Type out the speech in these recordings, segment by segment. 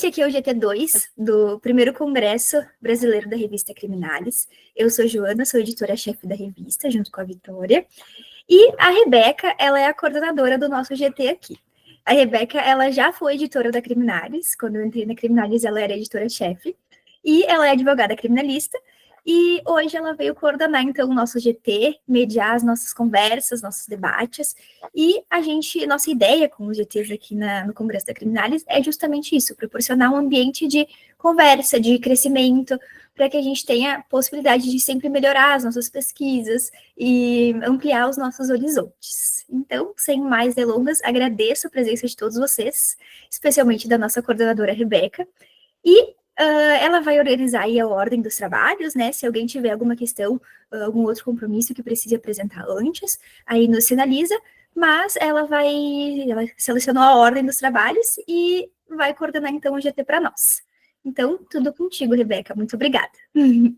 Esse aqui é o GT2 do primeiro Congresso Brasileiro da Revista Criminalis. Eu sou Joana, sou editora-chefe da revista, junto com a Vitória. E a Rebeca, ela é a coordenadora do nosso GT aqui. A Rebeca, ela já foi editora da Criminalis. Quando eu entrei na Criminalis, ela era editora-chefe. E ela é advogada criminalista. E hoje ela veio coordenar, então, o nosso GT, mediar as nossas conversas, nossos debates. E nossa ideia com os GTs aqui no Congresso da Criminalis é justamente isso, proporcionar um ambiente de conversa, de crescimento, para que a gente tenha a possibilidade de sempre melhorar as nossas pesquisas e ampliar os nossos horizontes. Então, sem mais delongas, agradeço a presença de todos vocês, especialmente da nossa coordenadora Rebeca, e ela vai organizar aí a ordem dos trabalhos, né? Se alguém tiver alguma questão, algum outro compromisso que precise apresentar antes, aí nos sinaliza, mas ela selecionou a ordem dos trabalhos e vai coordenar então o GT para nós. Então, tudo contigo, Rebeca. Muito obrigada. Boa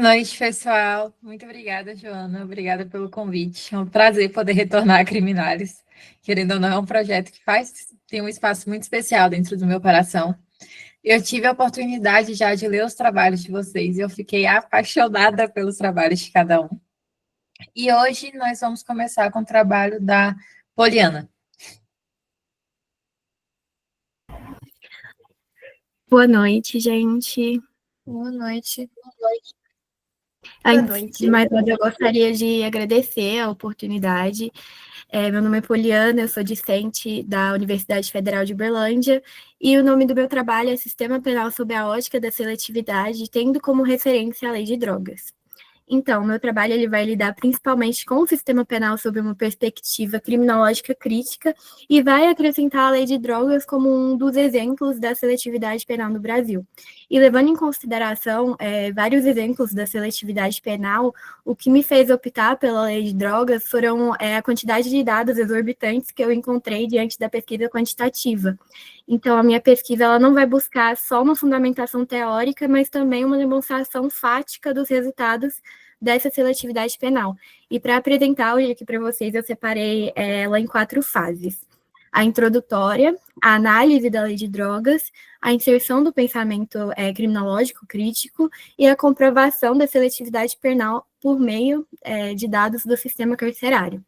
noite, pessoal. Muito obrigada, Joana. Obrigada pelo convite. É um prazer poder retornar a Criminalis. Querendo ou não, é um projeto que tem um espaço muito especial dentro do meu coração. Eu tive a oportunidade já de ler os trabalhos de vocês e eu fiquei apaixonada pelos trabalhos de cada um. E hoje nós vamos começar com o trabalho da Poliana. Boa noite, gente. Boa noite. Antes de mais nada, eu gostaria de agradecer a oportunidade. Meu nome é Poliana, eu sou discente da Universidade Federal de Uberlândia e o nome do meu trabalho é Sistema Penal sob a ótica da seletividade, tendo como referência a Lei de Drogas. Então, meu trabalho ele vai lidar principalmente com o sistema penal sob uma perspectiva criminológica crítica e vai acrescentar a lei de drogas como um dos exemplos da seletividade penal no Brasil. E levando em consideração vários exemplos da seletividade penal, o que me fez optar pela lei de drogas foram a quantidade de dados exorbitantes que eu encontrei diante da pesquisa quantitativa. Então, a minha pesquisa ela não vai buscar só uma fundamentação teórica, mas também uma demonstração fática dos resultados dessa seletividade penal. E para apresentar hoje aqui para vocês, eu separei ela em 4 fases. A introdutória, a análise da lei de drogas, a inserção do pensamento criminológico crítico e a comprovação da seletividade penal por meio de dados do sistema carcerário.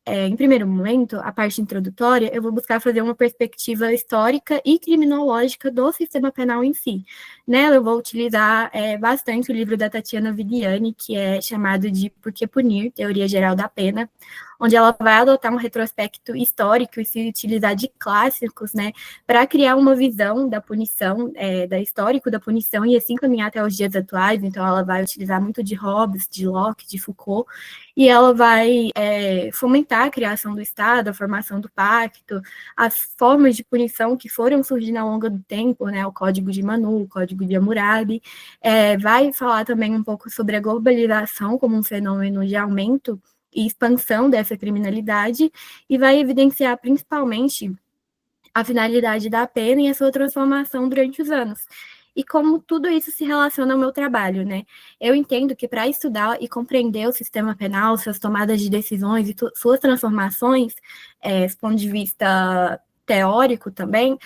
Em primeiro momento, a parte introdutória, eu vou buscar fazer uma perspectiva histórica e criminológica do sistema penal em si. Nela, eu vou utilizar bastante o livro da Tatiana Viviani, que é chamado de Por que Punir? Teoria Geral da Pena, onde ela vai adotar um retrospecto histórico e se utilizar de clássicos, né, para criar uma visão da punição, da histórico da punição, e assim caminhar até os dias atuais. Então, ela vai utilizar muito de Hobbes, de Locke, de Foucault, e ela vai fomentar a criação do Estado, a formação do pacto, as formas de punição que foram surgindo ao longo do tempo, né, o Código de Manu, o Código de Hammurabi, vai falar também um pouco sobre a globalização como um fenômeno de aumento e expansão dessa criminalidade, e vai evidenciar principalmente a finalidade da pena e a sua transformação durante os anos. E como tudo isso se relaciona ao meu trabalho, né? Eu entendo que para estudar e compreender o sistema penal, suas tomadas de decisões e suas transformações, do ponto de vista teórico também,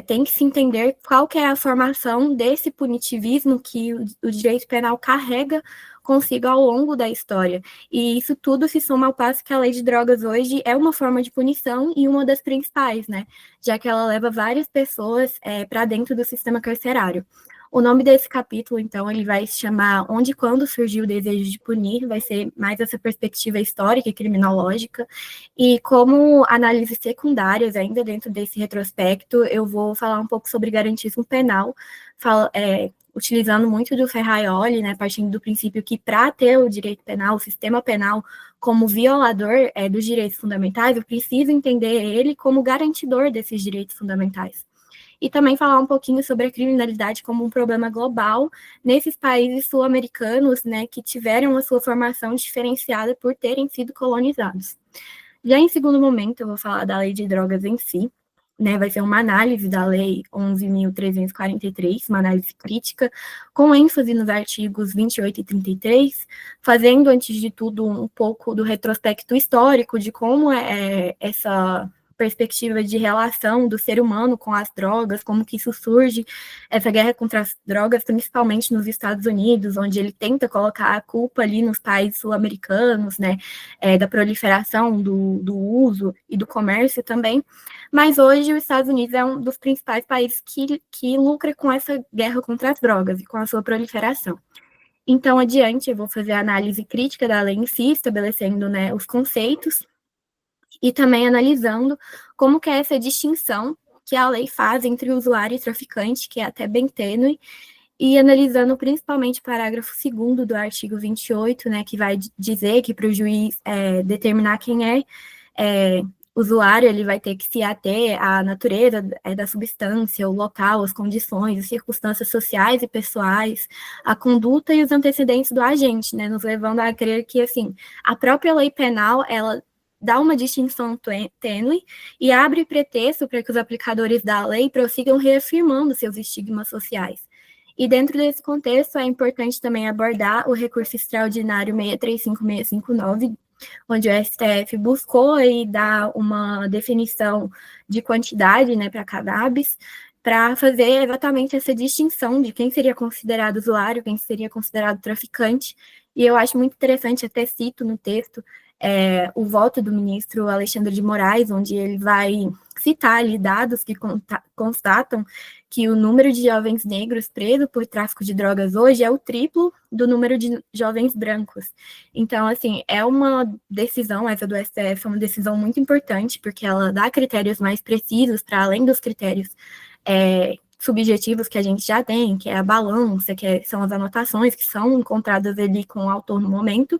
tem que se entender qual que é a formação desse punitivismo que o direito penal carrega consigo ao longo da história. E isso tudo se soma ao passo que a lei de drogas hoje é uma forma de punição e uma das principais, né? Já que ela leva várias pessoas para dentro do sistema carcerário. O nome desse capítulo, então, ele vai se chamar Onde e Quando Surgiu o Desejo de Punir, vai ser mais essa perspectiva histórica e criminológica, e como análises secundárias, ainda dentro desse retrospecto, eu vou falar um pouco sobre garantismo penal, utilizando muito do Ferraioli, né, partindo do princípio que para ter o direito penal, o sistema penal, como violador dos direitos fundamentais, eu preciso entender ele como garantidor desses direitos fundamentais. E também falar um pouquinho sobre a criminalidade como um problema global nesses países sul-americanos, né, que tiveram a sua formação diferenciada por terem sido colonizados. Já em segundo momento, eu vou falar da lei de drogas em si, né, vai ser uma análise da lei 11.343, uma análise crítica, com ênfase nos artigos 28 e 33, fazendo, antes de tudo, um pouco do retrospecto histórico de como essa perspectiva de relação do ser humano com as drogas, como que isso surge, essa guerra contra as drogas, principalmente nos Estados Unidos, onde ele tenta colocar a culpa ali nos países sul-americanos, né, da proliferação do uso e do comércio também. Mas hoje os Estados Unidos é um dos principais países que lucra com essa guerra contra as drogas e com a sua proliferação. Então, adiante, eu vou fazer a análise crítica da lei em si, estabelecendo, né, os conceitos e também analisando como que é essa distinção que a lei faz entre usuário e traficante, que é até bem tênue, e analisando principalmente o parágrafo 2º do artigo 28, né, que vai dizer que para o juiz determinar quem é usuário, ele vai ter que se ater à natureza da substância, o local, as condições, as circunstâncias sociais e pessoais, a conduta e os antecedentes do agente, né, nos levando a crer que, assim, a própria lei penal, ela dá uma distinção tênue e abre pretexto para que os aplicadores da lei prossigam reafirmando seus estigmas sociais. E dentro desse contexto, é importante também abordar o recurso extraordinário 635659, onde o STF buscou aí dar uma definição de quantidade, né, para cannabis, para fazer exatamente essa distinção de quem seria considerado usuário, quem seria considerado traficante. E eu acho muito interessante, até cito no texto, o voto do ministro Alexandre de Moraes, onde ele vai citar ali dados que constatam que o número de jovens negros presos por tráfico de drogas hoje é o triplo do número de jovens brancos. Então, assim, é uma decisão, essa do STF, é uma decisão muito importante, porque ela dá critérios mais precisos, para além dos critérios subjetivos que a gente já tem, que é a balança, são as anotações que são encontradas ali com o autor no momento.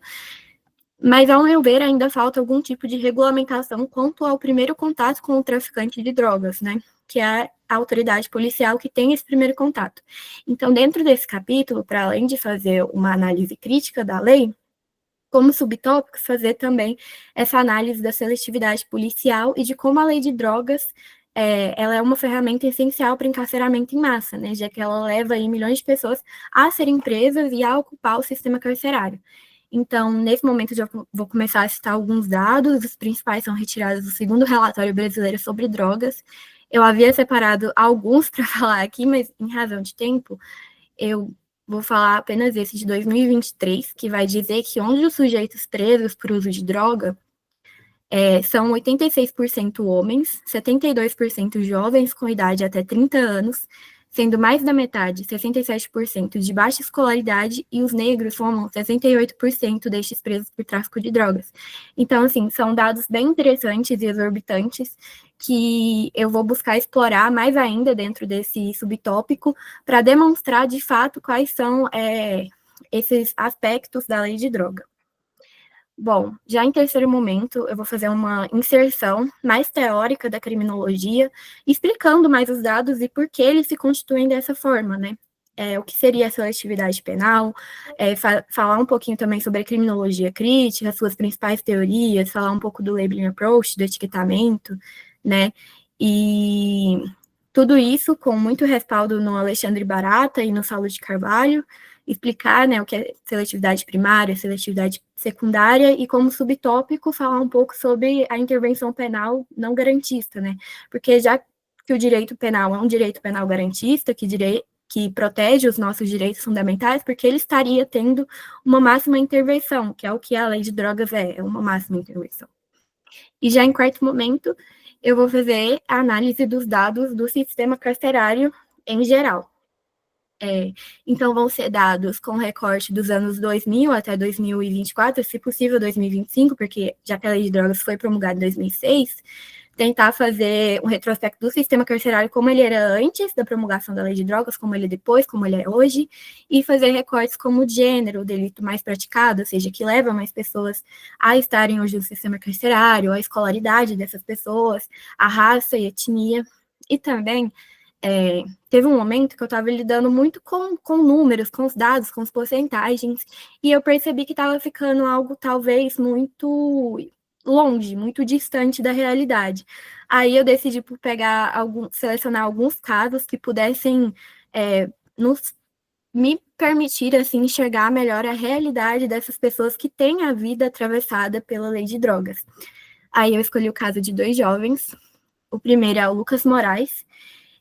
Mas, ao meu ver, ainda falta algum tipo de regulamentação quanto ao primeiro contato com o traficante de drogas, né? Que é a autoridade policial que tem esse primeiro contato. Então, dentro desse capítulo, para além de fazer uma análise crítica da lei, como subtópico, fazer também essa análise da seletividade policial e de como a lei de drogas ela é uma ferramenta essencial para encarceramento em massa, né? Já que ela leva aí milhões de pessoas a serem presas e a ocupar o sistema carcerário. Então, nesse momento, eu já vou começar a citar alguns dados, os principais são retirados do 2º relatório brasileiro sobre drogas. Eu havia separado alguns para falar aqui, mas em razão de tempo, eu vou falar apenas esse de 2023, que vai dizer que onde os sujeitos presos por uso de droga são 86% homens, 72% jovens com idade até 30 anos, sendo mais da metade, 67%, de baixa escolaridade, e os negros somam 68% destes presos por tráfico de drogas. Então, assim, são dados bem interessantes e exorbitantes que eu vou buscar explorar mais ainda dentro desse subtópico para demonstrar, de fato, quais são esses aspectos da lei de droga. Bom, já em terceiro momento, eu vou fazer uma inserção mais teórica da criminologia, explicando mais os dados e por que eles se constituem dessa forma, né? O que seria a seletividade penal, falar um pouquinho também sobre a criminologia crítica, suas principais teorias, falar um pouco do labeling approach, do etiquetamento, né? E tudo isso com muito respaldo no Alexandre Barata e no Saulo de Carvalho, explicar, né, o que é seletividade primária, seletividade secundária, e como subtópico falar um pouco sobre a intervenção penal não garantista, né, porque já que o direito penal é um direito penal garantista, que protege os nossos direitos fundamentais, porque ele estaria tendo uma máxima intervenção, que é o que a lei de drogas é uma máxima intervenção. E já em quarto momento, eu vou fazer a análise dos dados do sistema carcerário em geral. Então, vão ser dados com recorte dos anos 2000 até 2024, se possível 2025, porque já que a lei de drogas foi promulgada em 2006, tentar fazer um retrospecto do sistema carcerário como ele era antes da promulgação da lei de drogas, como ele é depois, como ele é hoje, e fazer recortes como o gênero, o delito mais praticado, ou seja, que leva mais pessoas a estarem hoje no sistema carcerário, a escolaridade dessas pessoas, a raça e etnia, e também teve um momento que eu estava lidando muito com números, com os dados, com as porcentagens, e eu percebi que estava ficando algo talvez muito longe, muito distante da realidade. Aí eu decidi por selecionar alguns casos que pudessem me permitir assim, enxergar melhor a realidade dessas pessoas que têm a vida atravessada pela lei de drogas. Aí eu escolhi o caso de 2 jovens, O primeiro é o Lucas Moraes.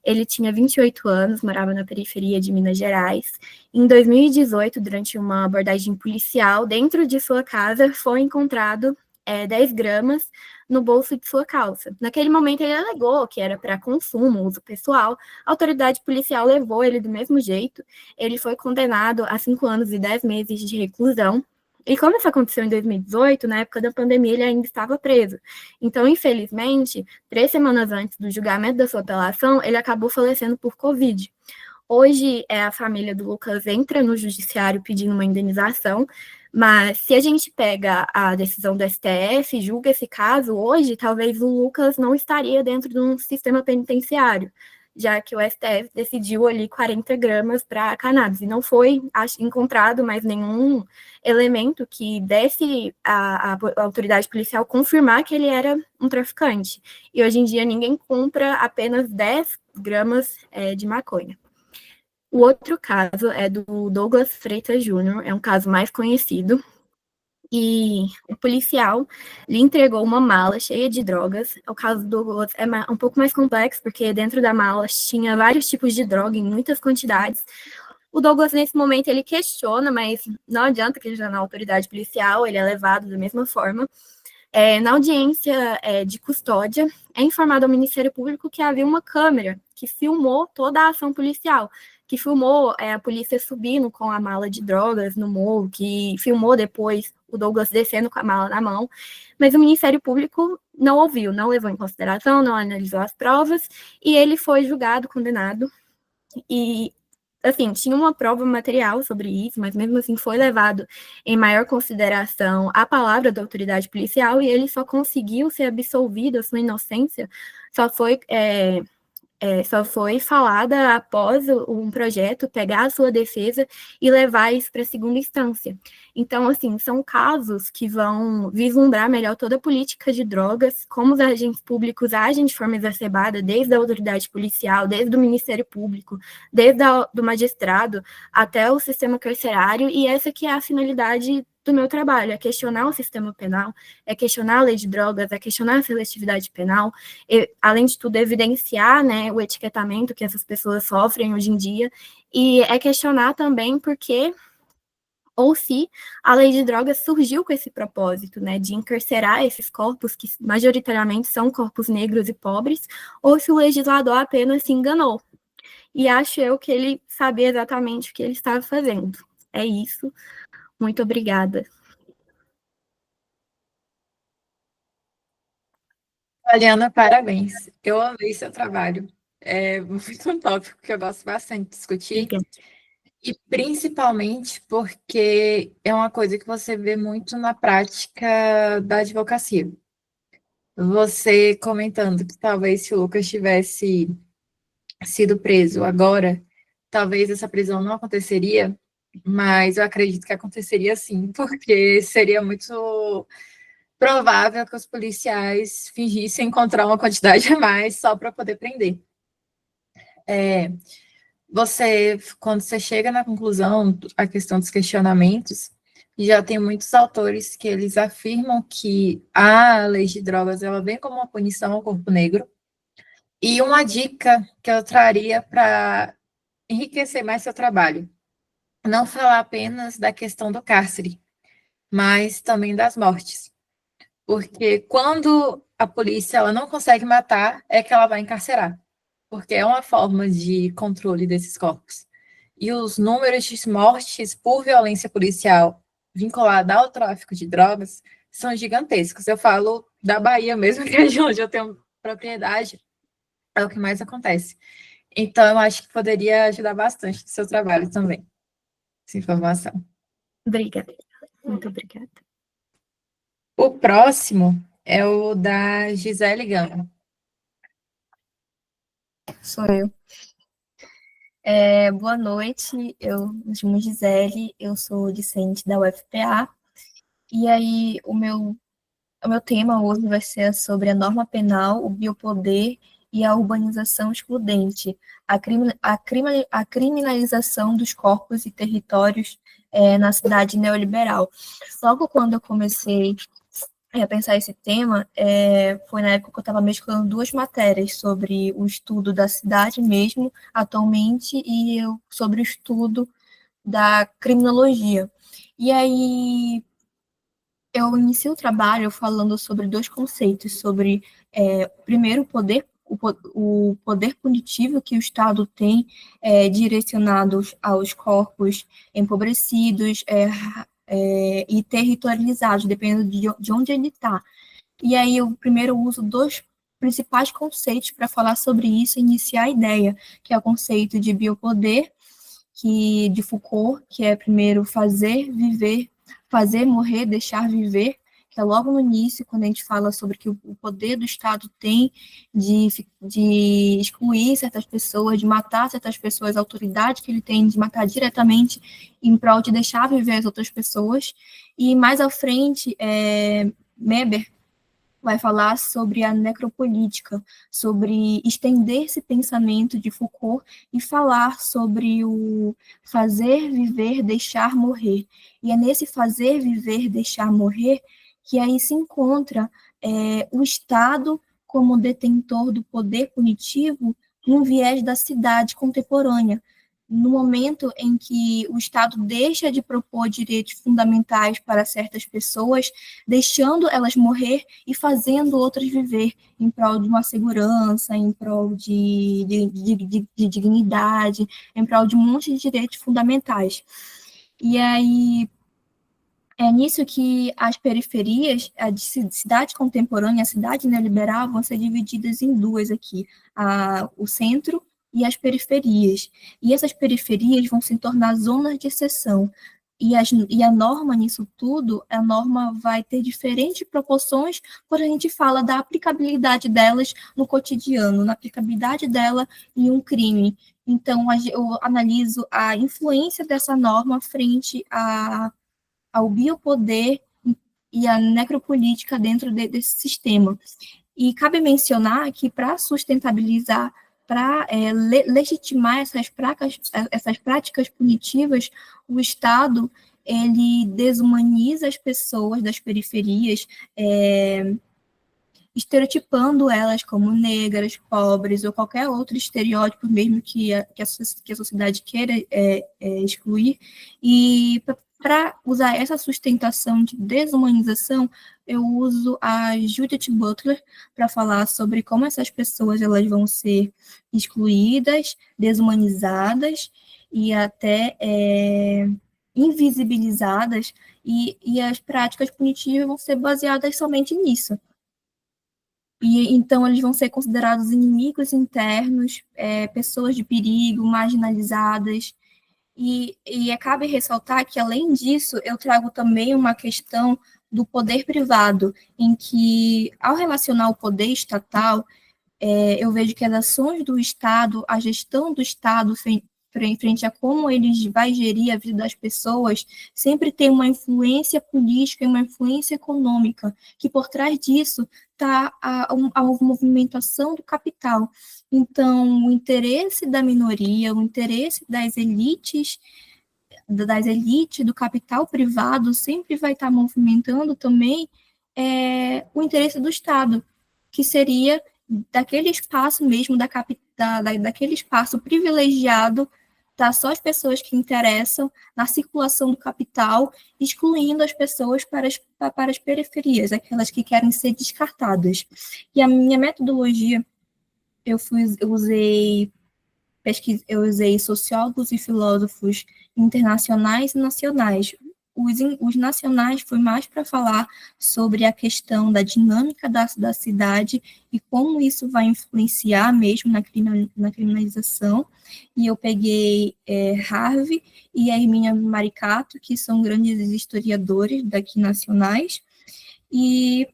Ele tinha 28 anos, morava na periferia de Minas Gerais. Em 2018, durante uma abordagem policial, dentro de sua casa, foi encontrado 10 gramas no bolso de sua calça. Naquele momento, ele alegou que era para consumo, uso pessoal. A autoridade policial levou ele do mesmo jeito. Ele foi condenado a 5 anos e 10 meses de reclusão. E como isso aconteceu em 2018, na época da pandemia, ele ainda estava preso. Então, infelizmente, 3 semanas antes do julgamento da sua apelação, ele acabou falecendo por Covid. Hoje, a família do Lucas entra no judiciário pedindo uma indenização, mas se a gente pega a decisão do STF e julga esse caso, hoje, talvez o Lucas não estaria dentro de um sistema penitenciário, já que o STF decidiu ali 40 gramas para cannabis, e não foi encontrado mais nenhum elemento que desse a autoridade policial confirmar que ele era um traficante. E hoje em dia ninguém compra apenas 10 gramas de maconha. O outro caso é do Douglas Freitas Júnior, é um caso mais conhecido, e o policial lhe entregou uma mala cheia de drogas. O caso do Douglas é um pouco mais complexo, porque dentro da mala tinha vários tipos de droga em muitas quantidades. O Douglas, nesse momento, ele questiona, mas não adianta que ele já na autoridade policial, ele é levado da mesma forma. Na audiência de custódia, é informado ao Ministério Público que havia uma câmera que filmou toda a ação policial, que filmou a polícia subindo com a mala de drogas no morro, que filmou depois o Douglas descendo com a mala na mão, mas o Ministério Público não ouviu, não levou em consideração, não analisou as provas, e ele foi julgado, condenado, e assim, tinha uma prova material sobre isso, mas mesmo assim foi levado em maior consideração a palavra da autoridade policial, e ele só conseguiu ser absolvido, a sua inocência só foi falada após um projeto pegar a sua defesa e levar isso para a segunda instância. Então, assim, são casos que vão vislumbrar melhor toda a política de drogas, como os agentes públicos agem de forma exacerbada, desde a autoridade policial, desde o Ministério Público, desde do magistrado até o sistema carcerário, e essa que é a finalidade do meu trabalho, é questionar o sistema penal, é questionar a lei de drogas, é questionar a seletividade penal, além de tudo, evidenciar, né, o etiquetamento que essas pessoas sofrem hoje em dia, e é questionar também porque, ou se a lei de drogas surgiu com esse propósito, né, de encarcerar esses corpos que majoritariamente são corpos negros e pobres, ou se o legislador apenas se enganou. E acho eu que ele sabia exatamente o que ele estava fazendo. É isso. Muito obrigada. Mariana, parabéns. Eu amei seu trabalho. É muito um tópico que eu gosto bastante de discutir. Obrigada. E principalmente porque é uma coisa que você vê muito na prática da advocacia. Você comentando que talvez se o Lucas tivesse sido preso agora, talvez essa prisão não aconteceria, mas eu acredito que aconteceria sim, porque seria muito provável que os policiais fingissem encontrar uma quantidade a mais só para poder prender. Quando você chega na conclusão, a questão dos questionamentos, já tem muitos autores que eles afirmam que a lei de drogas ela vem como uma punição ao corpo negro. E uma dica que eu traria para enriquecer mais seu trabalho, não falar apenas da questão do cárcere, mas também das mortes. Porque quando a polícia ela não consegue matar, é que ela vai encarcerar. Porque é uma forma de controle desses corpos. E os números de mortes por violência policial vinculada ao tráfico de drogas são gigantescos. Eu falo da Bahia mesmo, que é de onde eu tenho propriedade, é o que mais acontece. Então, eu acho que poderia ajudar bastante no seu trabalho também, essa informação. Obrigada. Muito obrigada. O próximo é o da Gisele Gama. Sou eu. Boa noite, eu me chamo Gisele, eu sou discente da UFPA, e aí o meu tema hoje vai ser sobre a norma penal, o biopoder e a urbanização excludente, a criminalização dos corpos e territórios na cidade neoliberal. Logo quando eu comecei a pensar esse tema foi na época que eu estava mesclando duas matérias sobre o estudo da cidade mesmo, atualmente, e sobre o estudo da criminologia. E aí eu iniciei o trabalho falando sobre dois conceitos, sobre, primeiro, o poder punitivo que o Estado tem direcionado aos corpos empobrecidos e territorializados, dependendo de onde ele está. E aí eu primeiro uso dois principais conceitos para falar sobre isso e iniciar a ideia, que é o conceito de biopoder, de Foucault, que é primeiro fazer, viver, fazer, morrer, deixar viver, que é logo no início, quando a gente fala sobre que o poder do Estado tem de excluir certas pessoas, de matar certas pessoas, a autoridade que ele tem de matar diretamente em prol de deixar viver as outras pessoas. E mais à frente, Weber vai falar sobre a necropolítica, sobre estender esse pensamento de Foucault e falar sobre o fazer, viver, deixar morrer. E é nesse fazer, viver, deixar morrer que aí se encontra o Estado como detentor do poder punitivo no viés da cidade contemporânea, no momento em que o Estado deixa de propor direitos fundamentais para certas pessoas, deixando elas morrer e fazendo outras viver em prol de uma segurança, em prol de dignidade, em prol de um monte de direitos fundamentais. E aí é nisso que as periferias, a cidade contemporânea, a cidade neoliberal, vão ser divididas em duas aqui, o centro e as periferias. E essas periferias vão se tornar zonas de exceção. E a norma nisso tudo, a norma vai ter diferentes proporções quando a gente fala da aplicabilidade delas no cotidiano, na aplicabilidade dela em um crime. Então, eu analiso a influência dessa norma frente ao biopoder e à necropolítica dentro desse sistema. E cabe mencionar que para sustentabilizar, para legitimar essas práticas punitivas, o Estado ele desumaniza as pessoas das periferias, estereotipando elas como negras, pobres ou qualquer outro estereótipo mesmo que a sociedade queira excluir. E para usar essa sustentação de desumanização, eu uso a Judith Butler para falar sobre como essas pessoas elas vão ser excluídas, desumanizadas e até invisibilizadas, e as práticas punitivas vão ser baseadas somente nisso. E então eles vão ser considerados inimigos internos, pessoas de perigo, marginalizadas. E cabe ressaltar que, além disso, eu trago também uma questão do poder privado, em que, ao relacionar o poder estatal, eu vejo que as ações do Estado, a gestão do Estado frente a como ele vai gerir a vida das pessoas, sempre tem uma influência política e uma influência econômica, que por trás disso está a movimentação do capital. Então, o interesse da minoria, o interesse das elites, do capital privado, sempre vai estar movimentando também o interesse do Estado, que seria daquele espaço mesmo, daquele espaço privilegiado, tá? Só as pessoas que interessam na circulação do capital, excluindo as pessoas para as periferias, aquelas que querem ser descartadas. E a minha metodologia, eu usei sociólogos e filósofos internacionais e nacionais. Os nacionais foi mais para falar sobre a questão da dinâmica da cidade e como isso vai influenciar mesmo na criminalização. E eu peguei Harvey e a Hermínia Maricato, que são grandes historiadores daqui nacionais, e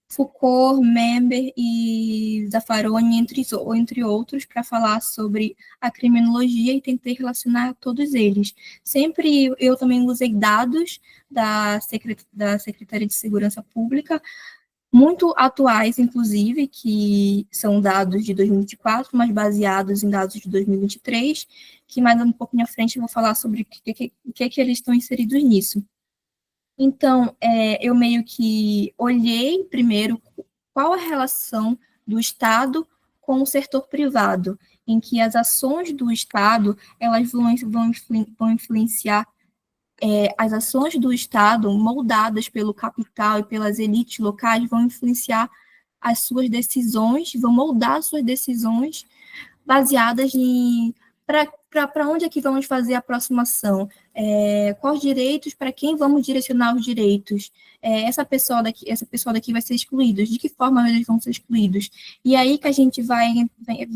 Foucault, Member e Zaffaroni, entre outros, para falar sobre a criminologia e tentei relacionar todos eles. Sempre eu também usei dados da Secretaria de Segurança Pública, muito atuais, inclusive, que são dados de 2024, mas baseados em dados de 2023, que mais um pouquinho à frente eu vou falar sobre o que eles estão inseridos nisso. Então, eu meio que olhei primeiro qual a relação do Estado com o setor privado, em que as ações do Estado elas vão influenciar as ações do Estado, moldadas pelo capital e pelas elites locais, vão influenciar as suas decisões, vão moldar as suas decisões baseadas em para onde é que vamos fazer a aproximação, quais direitos, para quem vamos direcionar os direitos, essa pessoa daqui vai ser excluída, de que forma eles vão ser excluídos? E aí que a gente vai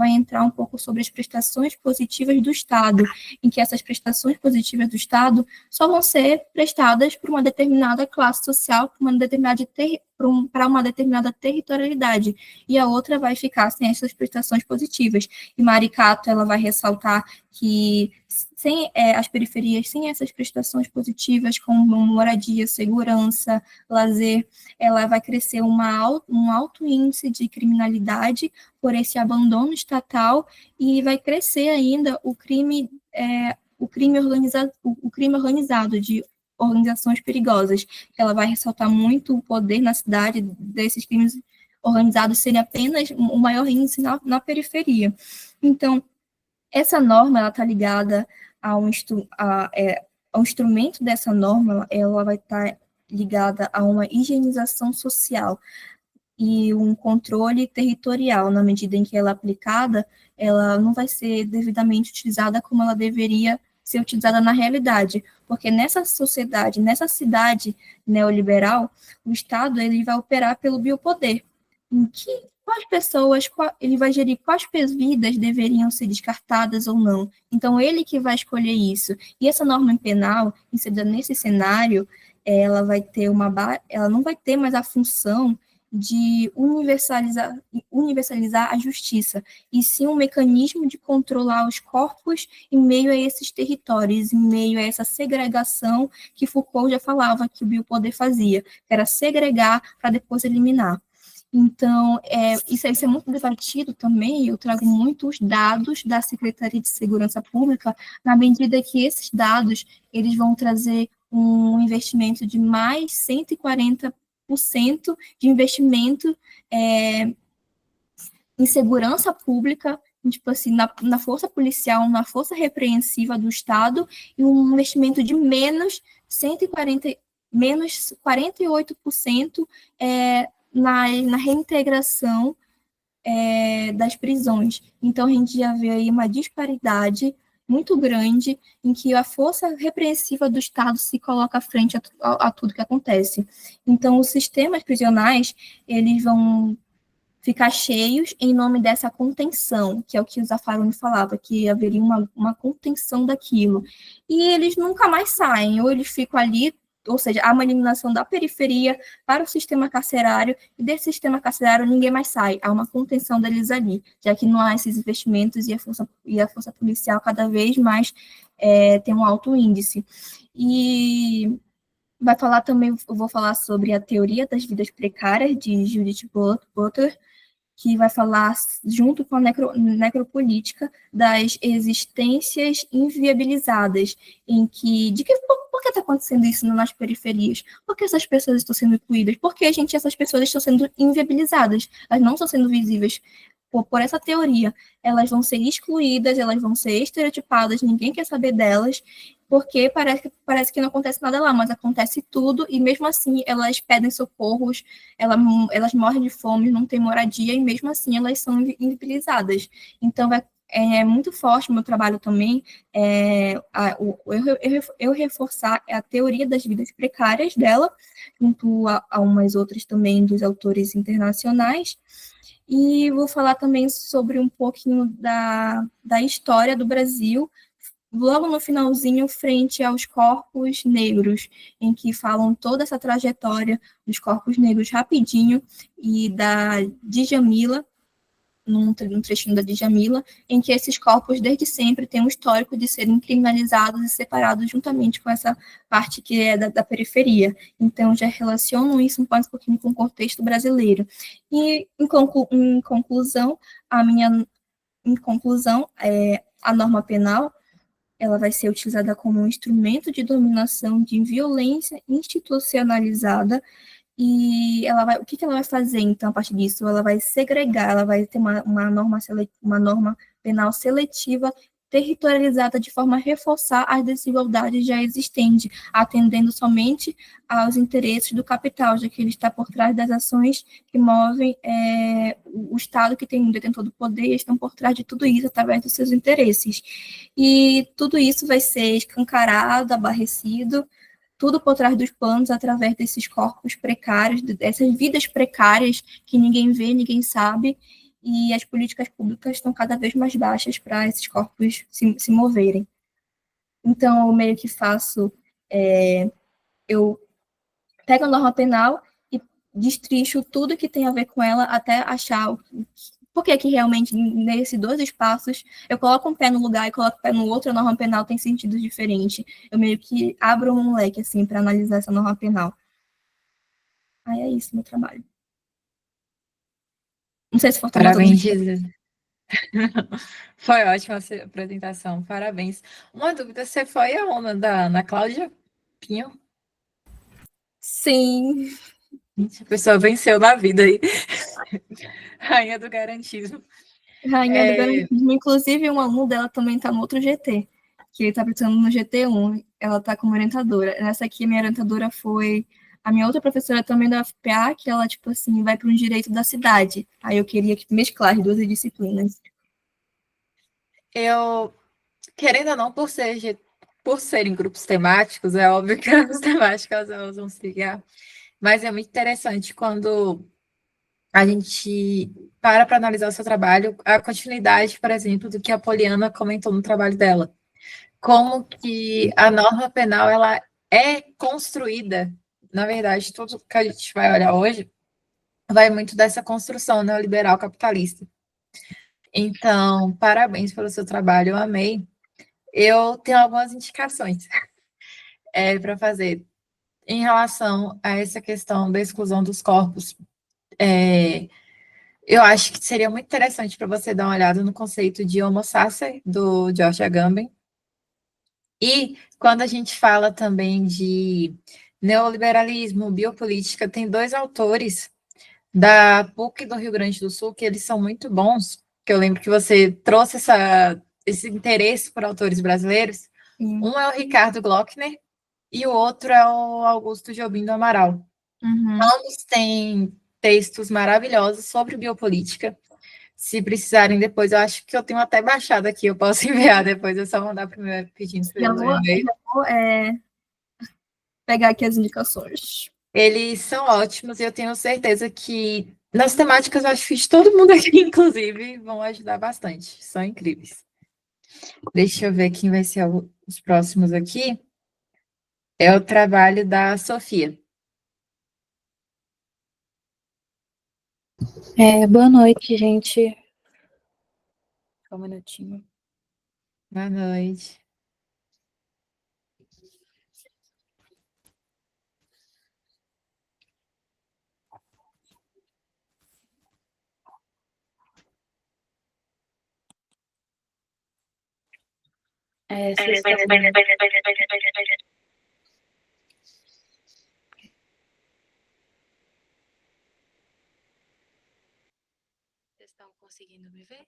entrar um pouco sobre as prestações positivas do Estado, em que essas prestações positivas do Estado só vão ser prestadas para uma determinada classe social, para uma determinada territorialidade, e a outra vai ficar sem essas prestações positivas. E Maricato, ela vai ressaltar que sem as periferias, sem essas prestações positivas, como moradia, segurança, lazer, ela vai crescer um alto índice de criminalidade por esse abandono estatal e vai crescer ainda o crime organizado de organizações perigosas. Ela vai ressaltar muito o poder na cidade desses crimes organizados serem apenas o maior índice na periferia. Então, essa norma ela está ligada ao instrumento dessa norma, ela vai estar ligada a uma higienização social e um controle territorial, na medida em que ela é aplicada, ela não vai ser devidamente utilizada como ela deveria ser utilizada na realidade, porque nessa sociedade, nessa cidade neoliberal, o Estado ele vai operar pelo biopoder, em que ele vai gerir quais vidas deveriam ser descartadas ou não. Então, ele que vai escolher isso. E essa norma penal, inserida nesse cenário, ela não vai ter mais a função de universalizar a justiça, e sim um mecanismo de controlar os corpos em meio a esses territórios, em meio a essa segregação que Foucault já falava que o biopoder fazia, que era segregar para depois eliminar. Então, isso é muito debatido também, eu trago muitos dados da Secretaria de Segurança Pública, na medida que esses dados eles vão trazer um investimento de mais 140% de investimento em segurança pública, tipo assim, na força policial, na força repreensiva do Estado, e um investimento de menos 48% na reintegração das prisões. Então, a gente já vê aí uma disparidade muito grande em que a força repreensiva do Estado se coloca à frente a tudo que acontece. Então, os sistemas prisionais, eles vão ficar cheios em nome dessa contenção, que é o que o Zaffaroni falava, que haveria uma contenção daquilo. E eles nunca mais saem, ou eles ficam ali, ou seja, há uma eliminação da periferia para o sistema carcerário, e desse sistema carcerário ninguém mais sai, há uma contenção deles ali, já que não há esses investimentos e a força policial cada vez mais tem um alto índice. E eu vou falar sobre a teoria das vidas precárias, de Judith Butler, que vai falar, junto com a necropolítica, das existências inviabilizadas, por que está acontecendo isso nas periferias? Por que essas pessoas estão sendo excluídas? Por que, essas pessoas estão sendo inviabilizadas? Elas não estão sendo visíveis. Por essa teoria, elas vão ser excluídas, elas vão ser estereotipadas, ninguém quer saber delas, porque parece que não acontece nada lá, mas acontece tudo, e mesmo assim elas pedem socorros, elas morrem de fome, não têm moradia, e mesmo assim elas são invisibilizadas. Então, é muito forte o meu trabalho também, eu reforçar a teoria das vidas precárias dela, junto a umas outras também dos autores internacionais, e vou falar também sobre um pouquinho da história do Brasil, logo no finalzinho, frente aos corpos negros, em que falam toda essa trajetória dos corpos negros rapidinho, e da Djamila, num trechinho da Djamila, em que esses corpos, desde sempre, têm um histórico de serem criminalizados e separados juntamente com essa parte que é da periferia. Então, já relaciono isso um pouquinho com o contexto brasileiro. E, em conclusão, a norma penal, ela vai ser utilizada como um instrumento de dominação de violência institucionalizada. E o que ela vai fazer, então, a partir disso? Ela vai segregar, ela vai ter uma norma penal seletiva territorializada de forma a reforçar as desigualdades já existentes, atendendo somente aos interesses do capital, já que ele está por trás das ações que movem o Estado, que tem um detentor do poder, e estão por trás de tudo isso através dos seus interesses. E tudo isso vai ser escancarado, abarrecido, tudo por trás dos panos, através desses corpos precários, dessas vidas precárias que ninguém vê, ninguém sabe, e as políticas públicas estão cada vez mais baixas para esses corpos se moverem. Então, eu meio que eu pego a norma penal e destrincho tudo que tem a ver com ela até achar por que realmente, nesses dois espaços, eu coloco um pé no lugar e coloco o pé no outro, a norma penal tem sentido diferente. Eu meio que abro um leque, assim, para analisar essa norma penal. Aí é isso, meu trabalho. Não sei se fortaleceu. Parabéns, Gisele. Foi ótima a apresentação, parabéns. Uma dúvida, você foi a aluna da Ana Cláudia Pinho? Sim. A pessoa venceu na vida aí. Rainha do garantismo. Rainha do garantismo. Inclusive, um aluno dela também está no outro GT, que ele está precisando no GT1. Ela está como orientadora. Nessa aqui, minha orientadora foi a minha outra professora também da UFPA, que ela, tipo assim, vai para um direito da cidade. Aí eu queria mesclar as duas disciplinas. Eu, querendo ou não, por serem grupos temáticos, é óbvio que as temáticas elas vão se ligar, mas é muito interessante quando a gente para analisar o seu trabalho, a continuidade, por exemplo, do que a Poliana comentou no trabalho dela. Como que a norma penal ela é construída, na verdade, tudo que a gente vai olhar hoje vai muito dessa construção neoliberal capitalista. Então, parabéns pelo seu trabalho, eu amei. Eu tenho algumas indicações para fazer em relação a essa questão da exclusão dos corpos. Eu acho que seria muito interessante para você dar uma olhada no conceito de homo sacer, do George Agamben. E quando a gente fala também de neoliberalismo, biopolítica, tem dois autores da PUC do Rio Grande do Sul que eles são muito bons, que eu lembro que você trouxe esse interesse por autores brasileiros. Sim. Um é o Ricardo Glockner e o outro é o Augusto Jobim do Amaral. Uhum. Ambos têm textos maravilhosos sobre biopolítica. Se precisarem depois, eu acho que eu tenho até baixado aqui, eu posso enviar depois, é só mandar primeiro pedindo para Já eles vou pegar aqui as indicações. Eles são ótimos e eu tenho certeza que nas temáticas, eu acho que todo mundo aqui, inclusive, vão ajudar bastante. São incríveis. Deixa eu ver quem vai ser os próximos aqui. É o trabalho da Sofia. Boa noite, gente. Só um minutinho. Boa noite. Vocês estão conseguindo me ver?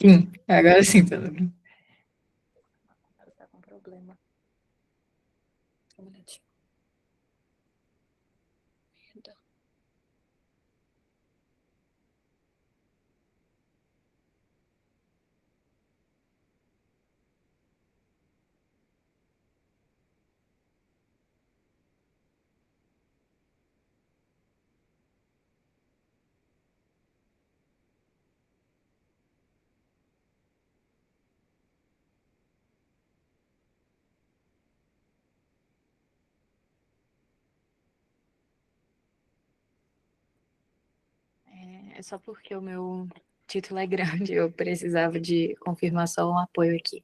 Sim, agora sim, tudo bem. Tá com problema. Só um minutinho. É só porque o meu título é grande, eu precisava de confirmação, um apoio aqui.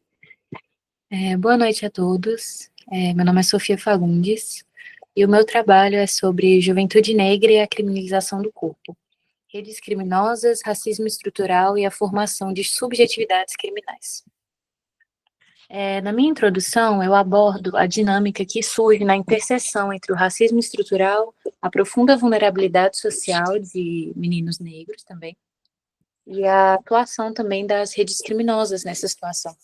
Boa noite a todos. Meu nome é Sofia Fagundes e o meu trabalho é sobre juventude negra e a criminalização do corpo, redes criminosas, racismo estrutural e a formação de subjetividades criminais. Na minha introdução, eu abordo a dinâmica que surge na interseção entre o racismo estrutural, a profunda vulnerabilidade social de meninos negros também, e a atuação também das redes criminosas nessa situação.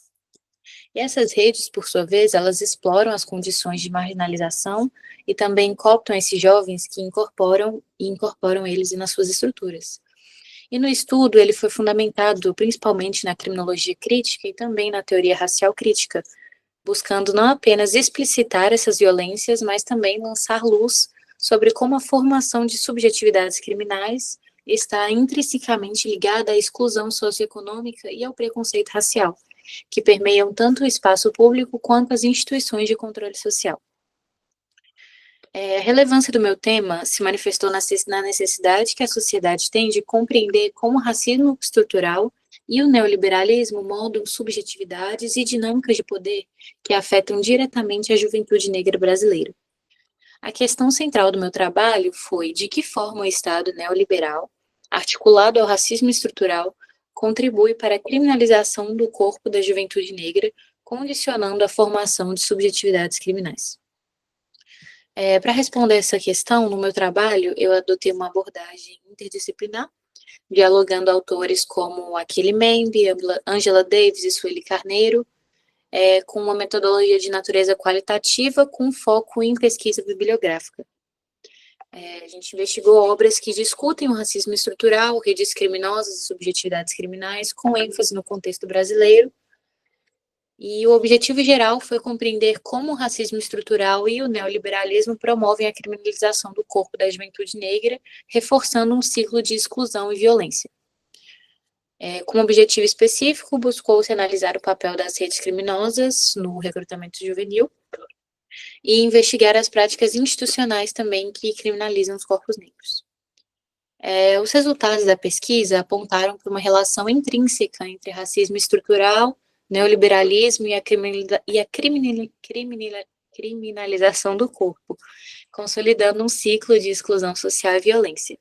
E essas redes, por sua vez, elas exploram as condições de marginalização e também cooptam esses jovens que incorporam eles nas suas estruturas. E no estudo, ele foi fundamentado principalmente na criminologia crítica e também na teoria racial crítica, buscando não apenas explicitar essas violências, mas também lançar luz sobre como a formação de subjetividades criminais está intrinsecamente ligada à exclusão socioeconômica e ao preconceito racial, que permeiam tanto o espaço público quanto as instituições de controle social. A relevância do meu tema se manifestou na necessidade que a sociedade tem de compreender como o racismo estrutural e o neoliberalismo moldam subjetividades e dinâmicas de poder que afetam diretamente a juventude negra brasileira. A questão central do meu trabalho foi de que forma o Estado neoliberal, articulado ao racismo estrutural, contribui para a criminalização do corpo da juventude negra, condicionando a formação de subjetividades criminais. Para responder essa questão, no meu trabalho, eu adotei uma abordagem interdisciplinar, dialogando autores como Achille Mbembe, Angela Davis e Sueli Carneiro, com uma metodologia de natureza qualitativa com foco em pesquisa bibliográfica. A gente investigou obras que discutem o racismo estrutural, redes criminosas e subjetividades criminais, com ênfase no contexto brasileiro. E o objetivo geral foi compreender como o racismo estrutural e o neoliberalismo promovem a criminalização do corpo da juventude negra, reforçando um ciclo de exclusão e violência. Como objetivo específico, buscou-se analisar o papel das redes criminosas no recrutamento juvenil e investigar as práticas institucionais também que criminalizam os corpos negros. Os resultados da pesquisa apontaram para uma relação intrínseca entre racismo estrutural, neoliberalismo e a criminalização do corpo, consolidando um ciclo de exclusão social e violência.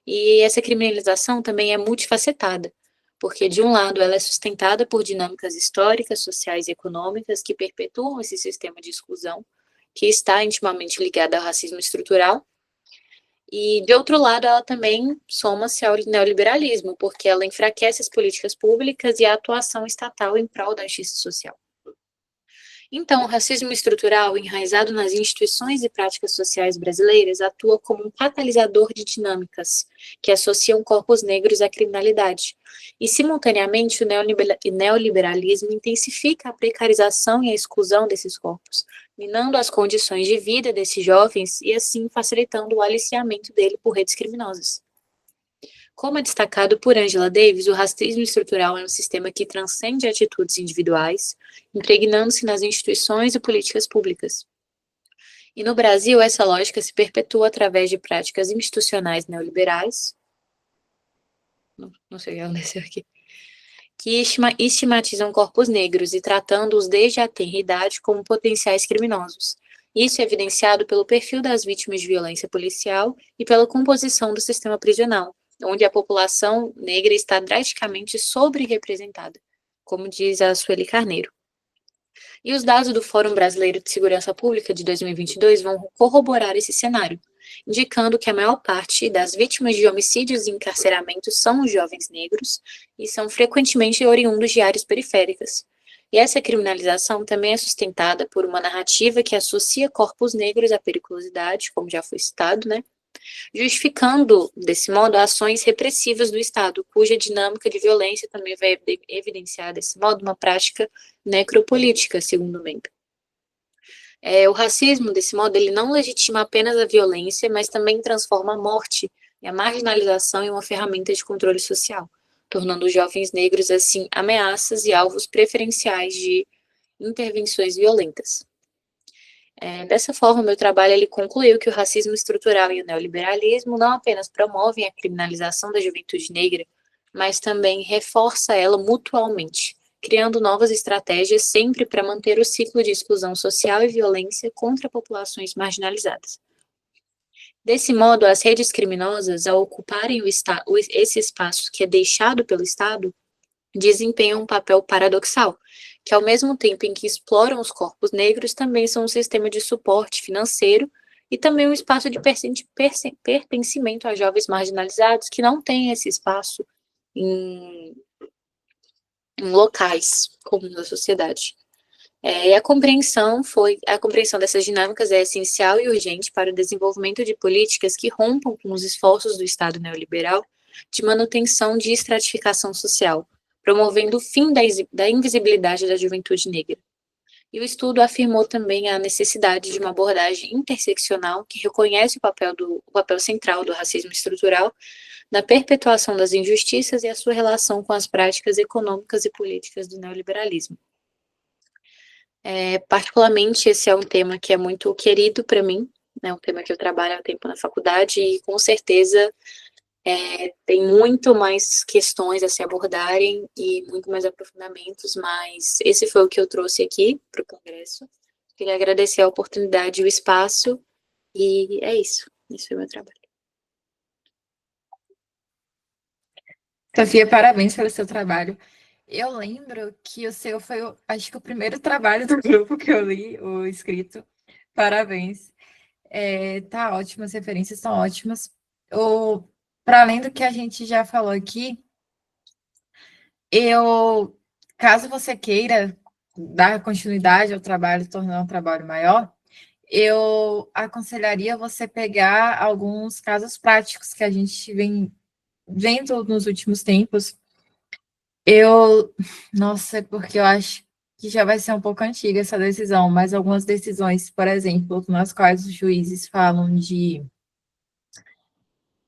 E essa criminalização também é multifacetada, porque, de um lado, ela é sustentada por dinâmicas históricas, sociais e econômicas que perpetuam esse sistema de exclusão, que está intimamente ligado ao racismo estrutural, e, de outro lado, ela também soma-se ao neoliberalismo, porque ela enfraquece as políticas públicas e a atuação estatal em prol da justiça social. Então, o racismo estrutural, enraizado nas instituições e práticas sociais brasileiras, atua como um catalisador de dinâmicas que associam corpos negros à criminalidade. E, simultaneamente, o neoliberalismo intensifica a precarização e a exclusão desses corpos, minando as condições de vida desses jovens e, assim, facilitando o aliciamento dele por redes criminosas. Como é destacado por Angela Davis, o racismo estrutural é um sistema que transcende atitudes individuais, impregnando-se nas instituições e políticas públicas. E no Brasil, essa lógica se perpetua através de práticas institucionais neoliberais, não sei o que aconteceu aqui, que estigmatizam corpos negros e tratando-os desde a tenra idade como potenciais criminosos. Isso é evidenciado pelo perfil das vítimas de violência policial e pela composição do sistema prisional, onde a população negra está drasticamente sobre-representada, como diz a Sueli Carneiro. E os dados do Fórum Brasileiro de Segurança Pública de 2022 vão corroborar esse cenário, indicando que a maior parte das vítimas de homicídios e encarceramentos são os jovens negros e são frequentemente oriundos de áreas periféricas. E essa criminalização também é sustentada por uma narrativa que associa corpos negros à periculosidade, como já foi citado, né? Justificando, desse modo, ações repressivas do Estado, cuja dinâmica de violência também vai evidenciar, desse modo, uma prática necropolítica, segundo Mbembe. O racismo, desse modo, ele não legitima apenas a violência, mas também transforma a morte e a marginalização em uma ferramenta de controle social, tornando os jovens negros, assim, ameaças e alvos preferenciais de intervenções violentas. Dessa forma, meu trabalho ele concluiu que o racismo estrutural e o neoliberalismo não apenas promovem a criminalização da juventude negra, mas também reforça ela mutualmente, criando novas estratégias sempre para manter o ciclo de exclusão social e violência contra populações marginalizadas. Desse modo, as redes criminosas, ao ocuparem esse espaço que é deixado pelo Estado, desempenham um papel paradoxal, que ao mesmo tempo em que exploram os corpos negros, também são um sistema de suporte financeiro e também um espaço de pertencimento a jovens marginalizados que não têm esse espaço em locais comuns da sociedade. E a compreensão dessas dinâmicas é essencial e urgente para o desenvolvimento de políticas que rompam com os esforços do Estado neoliberal de manutenção de estratificação social, promovendo o fim da invisibilidade da juventude negra. E o estudo afirmou também a necessidade de uma abordagem interseccional que reconhece o papel central do racismo estrutural na perpetuação das injustiças e a sua relação com as práticas econômicas e políticas do neoliberalismo. Particularmente, esse é um tema que é muito querido para mim, né, um tema que eu trabalho há tempo na faculdade e, com certeza, tem muito mais questões a se abordarem e muito mais aprofundamentos, mas esse foi o que eu trouxe aqui para o Congresso. Queria agradecer a oportunidade e o espaço, e é isso. Esse foi o meu trabalho. Sofia, parabéns pelo seu trabalho. Eu lembro que o seu foi, acho que o primeiro trabalho do grupo que eu li, o escrito. Parabéns. Tá ótimo, as referências estão ótimas. Para além do que a gente já falou aqui, caso você queira dar continuidade ao trabalho, tornar um trabalho maior, eu aconselharia você pegar alguns casos práticos que a gente vem vendo nos últimos tempos. Nossa, porque eu acho que já vai ser um pouco antiga essa decisão, mas algumas decisões, por exemplo, nas quais os juízes falam de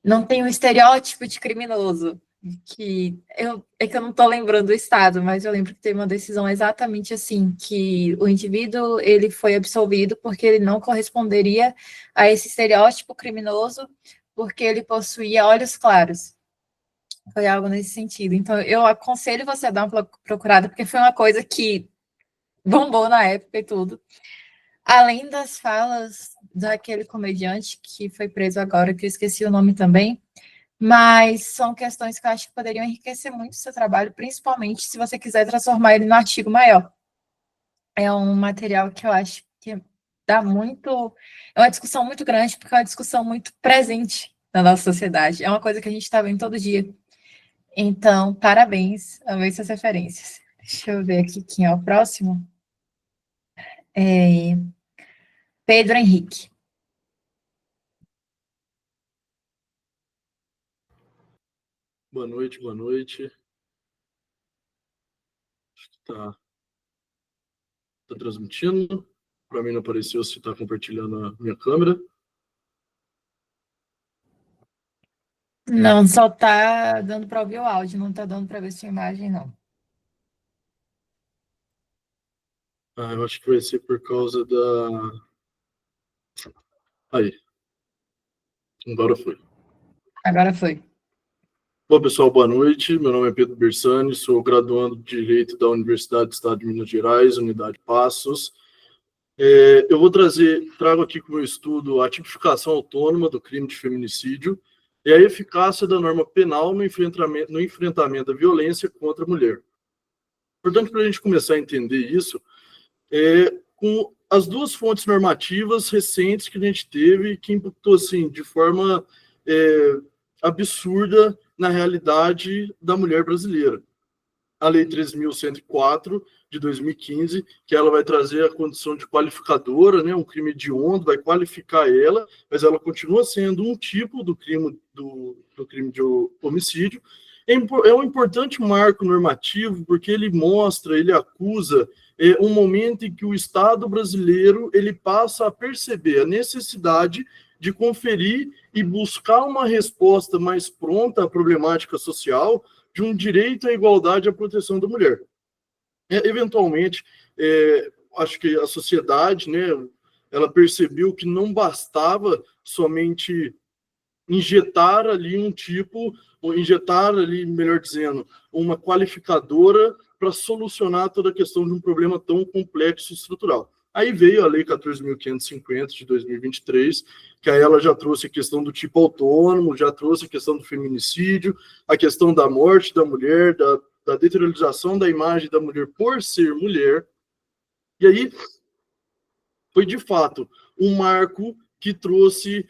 não tem um estereótipo de criminoso, é que eu não estou lembrando do estado, mas eu lembro que teve uma decisão exatamente assim, que o indivíduo ele foi absolvido porque ele não corresponderia a esse estereótipo criminoso, porque ele possuía olhos claros. Foi algo nesse sentido. Então, eu aconselho você a dar uma procurada, porque foi uma coisa que bombou na época e tudo. Além das falas daquele comediante que foi preso agora, que eu esqueci o nome também, mas são questões que eu acho que poderiam enriquecer muito o seu trabalho, principalmente se você quiser transformar ele no artigo maior. É um material que eu acho que dá muito... É uma discussão muito grande, porque é uma discussão muito presente na nossa sociedade. É uma coisa que a gente está vendo todo dia. Então, parabéns, amei suas referências. Deixa eu ver aqui quem é o próximo. Pedro Henrique. Boa noite, boa noite. Acho que tá transmitindo. Para mim não apareceu se está compartilhando a minha câmera. Não, só tá dando para ouvir o áudio, não tá dando para ver sua imagem, não. Eu acho que vai ser por causa da... Aí. Agora foi. Agora foi. Bom, pessoal, boa noite. Meu nome é Pedro Bersani, sou graduando de Direito da Universidade do Estado de Minas Gerais, Unidade Passos. Eu trago aqui com o meu estudo a tipificação autônoma do crime de feminicídio e a eficácia da norma penal no enfrentamento da violência contra a mulher. Portanto, para a gente começar a entender isso, com as duas fontes normativas recentes que a gente teve, que impactou assim, de forma absurda na realidade da mulher brasileira. A Lei 13.104, de 2015, que ela vai trazer a condição de qualificadora, né, um crime hediondo, vai qualificar ela, mas ela continua sendo um tipo do crime de homicídio. É um importante marco normativo, porque ele mostra, ele acusa um momento em que o Estado brasileiro ele passa a perceber a necessidade de conferir e buscar uma resposta mais pronta à problemática social de um direito à igualdade e à proteção da mulher. Eventualmente, acho que a sociedade, né, ela percebeu que não bastava somente injetar ali melhor dizendo, uma qualificadora para solucionar toda a questão de um problema tão complexo e estrutural. Aí veio a Lei 14.550, de 2023, que aí ela já trouxe a questão do tipo autônomo, já trouxe a questão do feminicídio, a questão da morte da mulher, da deteriorização da imagem da mulher por ser mulher. E aí foi, de fato, um marco que trouxe,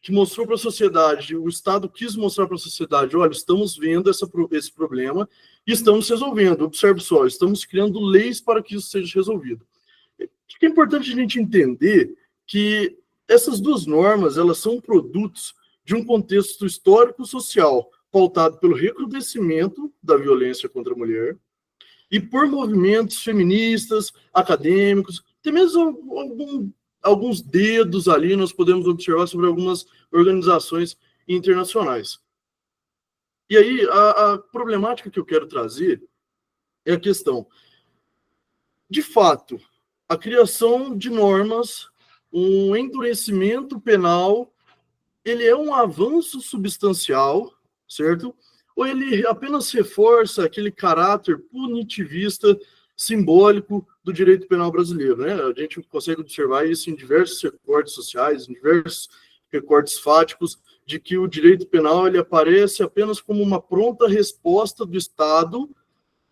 que mostrou para a sociedade, o Estado quis mostrar para a sociedade, olha, estamos vendo esse problema e estamos resolvendo. Observe só, estamos criando leis para que isso seja resolvido. É importante a gente entender que essas duas normas, elas são produtos de um contexto histórico-social pautado pelo recrudescimento da violência contra a mulher e por movimentos feministas, acadêmicos, até mesmo alguns dedos ali nós podemos observar sobre algumas organizações internacionais. E aí, a problemática que eu quero trazer é a questão, de fato, a criação de normas, um endurecimento penal, ele é um avanço substancial, certo? Ou ele apenas reforça aquele caráter punitivista simbólico do direito penal brasileiro, né? A gente consegue observar isso em diversos recortes sociais, em diversos recortes fáticos, de que o direito penal ele aparece apenas como uma pronta resposta do Estado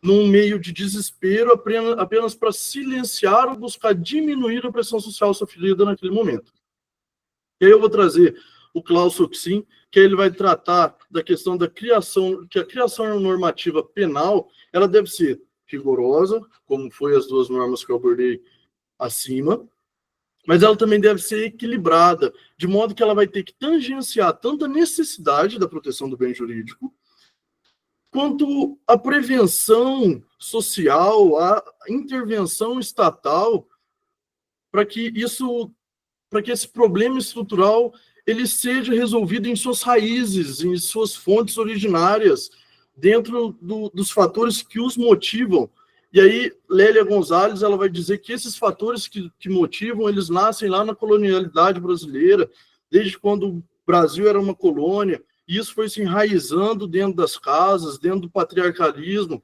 num meio de desespero, apenas para silenciar ou buscar diminuir a pressão social sofrida naquele momento. E aí eu vou trazer o Klaus Oxin, que ele vai tratar da questão da criação, que a criação normativa penal, ela deve ser rigorosa, como foi as duas normas que eu abordei acima, mas ela também deve ser equilibrada, de modo que ela vai ter que tangenciar tanto a necessidade da proteção do bem jurídico, quanto a prevenção social, a intervenção estatal, para que esse problema estrutural ele seja resolvido em suas raízes, em suas fontes originárias, dentro dos fatores que os motivam. E aí, Lélia Gonzalez, ela vai dizer que esses fatores que motivam, eles nascem lá na colonialidade brasileira, desde quando o Brasil era uma colônia, e isso foi se enraizando dentro das casas, dentro do patriarcalismo,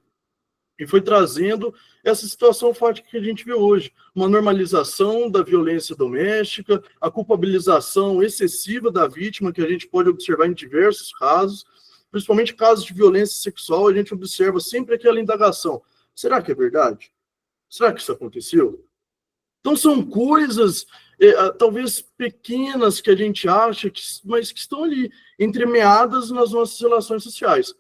e foi trazendo essa situação fática que a gente vê hoje. Uma normalização da violência doméstica, a culpabilização excessiva da vítima, que a gente pode observar em diversos casos, principalmente casos de violência sexual, a gente observa sempre aquela indagação. Será que é verdade? Será que isso aconteceu? Então são coisas, talvez pequenas, que a gente acha, mas que estão ali, entremeadas nas nossas relações sociais.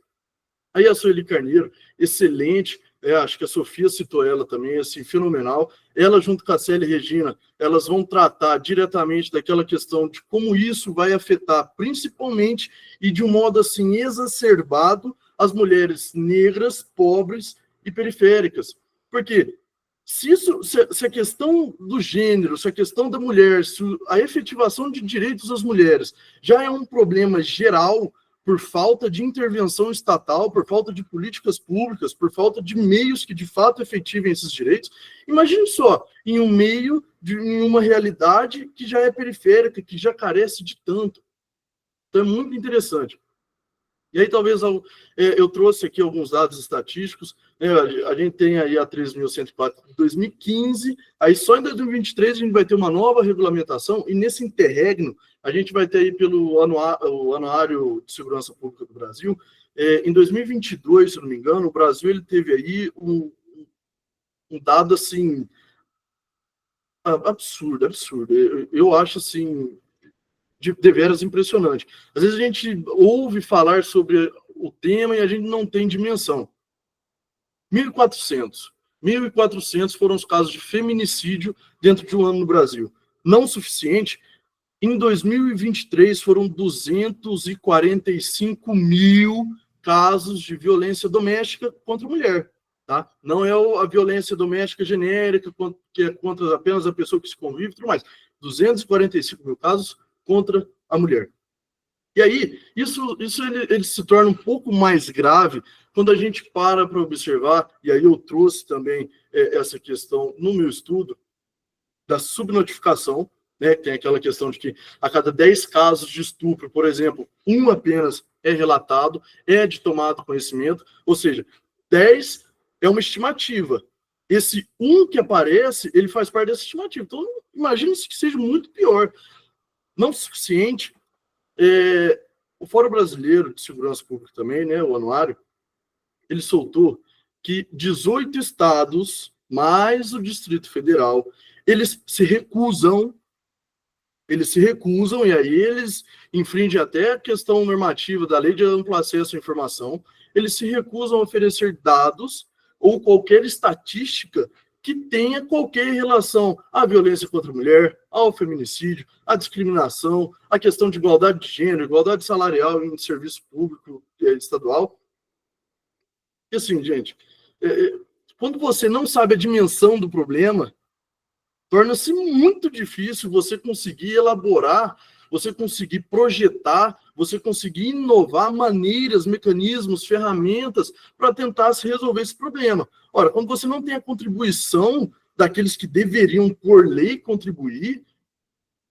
Aí a Sueli Carneiro, excelente, acho que a Sofia citou ela também, assim, fenomenal. Ela, junto com a Célia e Regina, elas vão tratar diretamente daquela questão de como isso vai afetar, principalmente, e de um modo assim exacerbado, as mulheres negras, pobres e periféricas. Porque se a questão do gênero, se a questão da mulher, se a efetivação de direitos das mulheres já é um problema geral, por falta de intervenção estatal, por falta de políticas públicas, por falta de meios que de fato efetivem esses direitos, imagine só, em um meio, em uma realidade que já é periférica, que já carece de tanto. Então é muito interessante. E aí talvez eu trouxe aqui alguns dados estatísticos, né? A gente tem aí a 13.104 de 2015, aí só em 2023 a gente vai ter uma nova regulamentação, e nesse interregno a gente vai ter aí pelo Anuário de Segurança Pública do Brasil, em 2022, se não me engano, o Brasil ele teve aí um dado assim, absurdo. Eu acho assim, deveras impressionante. Às vezes a gente ouve falar sobre o tema e a gente não tem dimensão. 1.400 foram os casos de feminicídio dentro de um ano no Brasil. Não suficiente. Em 2023 foram 245 mil casos de violência doméstica contra a mulher. Tá? Não é a violência doméstica genérica, que é contra apenas a pessoa que se convive e tudo mais. 245 mil casos contra a mulher. E aí, isso ele se torna um pouco mais grave quando a gente para observar, e aí eu trouxe também essa questão no meu estudo, da subnotificação, né, que tem aquela questão de que a cada 10 casos de estupro, por exemplo, um apenas é relatado, é de tomado conhecimento, ou seja, 10 é uma estimativa. Esse um que aparece, ele faz parte dessa estimativa. Então, imagine-se que seja muito pior. Não suficiente, o Fórum Brasileiro de Segurança Pública também, né, o anuário, ele soltou que 18 estados, mais o Distrito Federal, eles se recusam, e aí eles infringem até a questão normativa da Lei de Amplo Acesso à Informação, eles se recusam a oferecer dados ou qualquer estatística que tenha qualquer relação à violência contra a mulher, ao feminicídio, à discriminação, à questão de igualdade de gênero, igualdade salarial em serviço público estadual. E assim, gente, quando você não sabe a dimensão do problema, torna-se muito difícil você conseguir elaborar, você conseguir projetar, você conseguir inovar maneiras, mecanismos, ferramentas para tentar se resolver esse problema. Ora, quando você não tem a contribuição daqueles que deveriam, por lei, contribuir,